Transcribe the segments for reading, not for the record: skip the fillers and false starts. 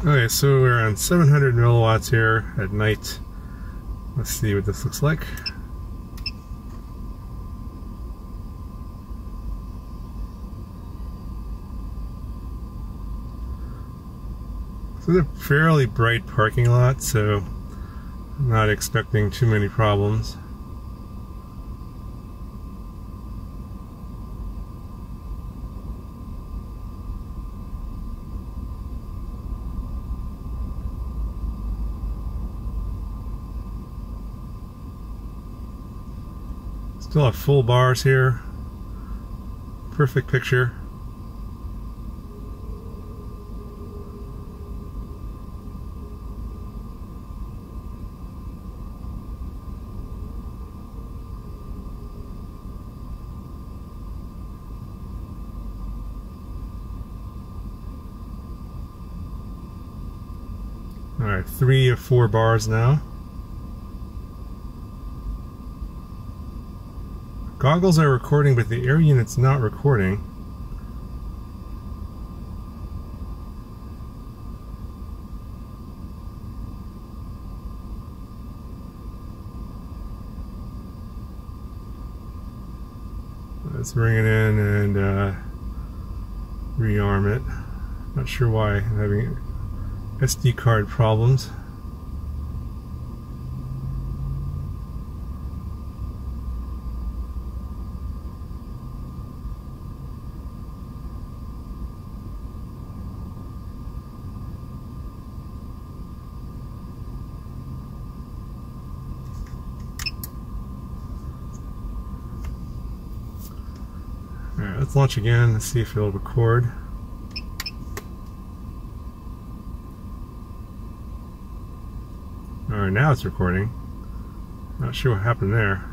Okay, so we're on 700 milliwatts here at night. Let's see what this looks like. So it's a fairly bright parking lot, so I'm not expecting too many problems. Still have full bars here. Perfect picture. Alright, 3 of 4 bars now. Goggles are recording, but the air unit's not recording. Let's bring it in and rearm it. Not sure why I'm having SD card problems. Alright, let's launch again and see if it'll record. Alright, now it's recording. Not sure what happened there.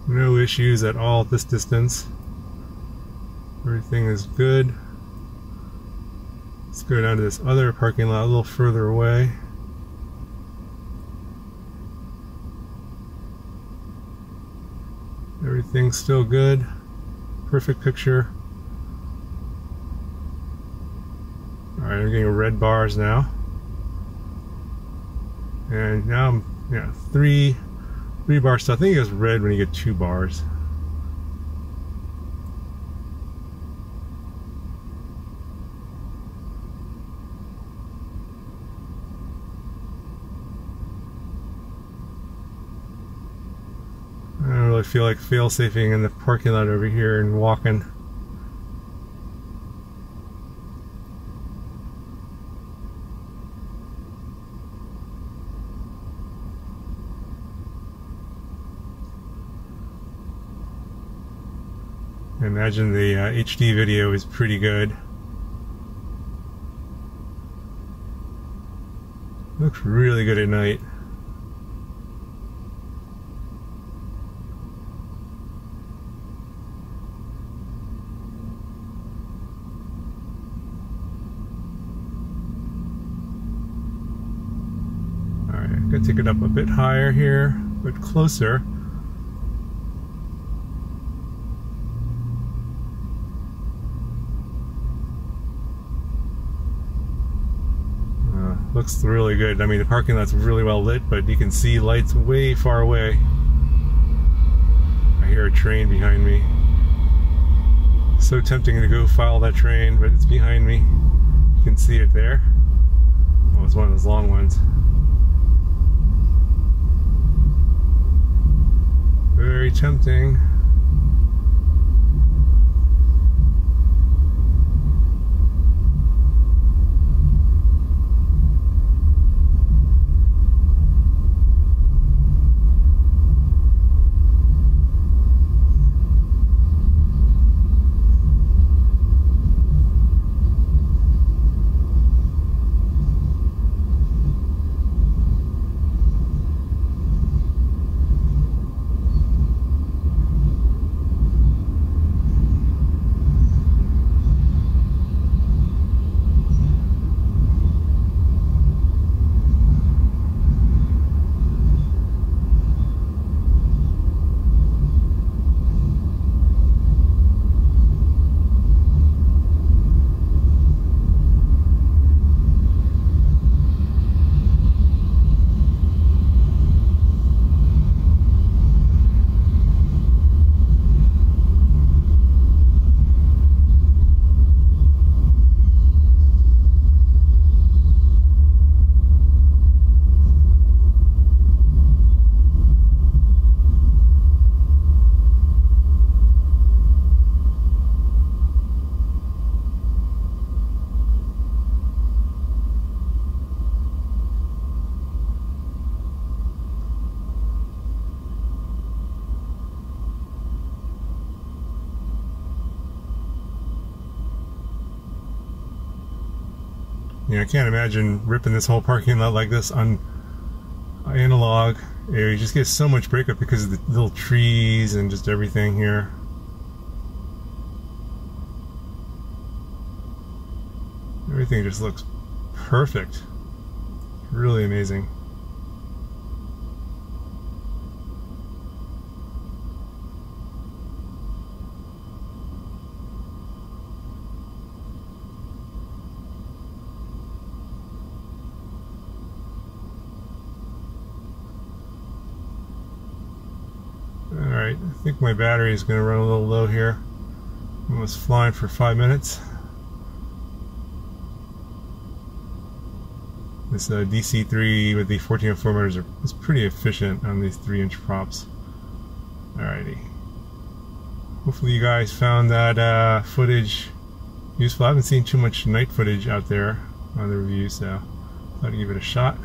No issues at all at this distance. Everything is good. Let's go down to this other parking lot a little further away. Everything's still good. Perfect picture. Alright, I'm getting red bars now. And now I'm, three bars. So I think it goes red when you get 2 bars. I don't really feel like fail-safing in the parking lot over here and walking. I imagine the HD video is pretty good. Looks really good at night. Alright, I'm gonna take it up a bit higher here, a bit closer. Looks really good. I mean, the parking lot's really well lit, but you can see lights way far away. I hear a train behind me. So tempting to go follow that train, but it's behind me. You can see it there. Oh, it's one of those long ones. Very tempting. You know, I can't imagine ripping this whole parking lot like this on analog. You just get so much breakup because of the little trees and just everything here. Everything just looks perfect. Really amazing. Alright, I think my battery is going to run a little low here. I was flying for 5 minutes. This DC3 with the 1404 motors is pretty efficient on these 3-inch props. Alrighty. Hopefully you guys found that footage useful. I haven't seen too much night footage out there on the review, so I thought I'd give it a shot.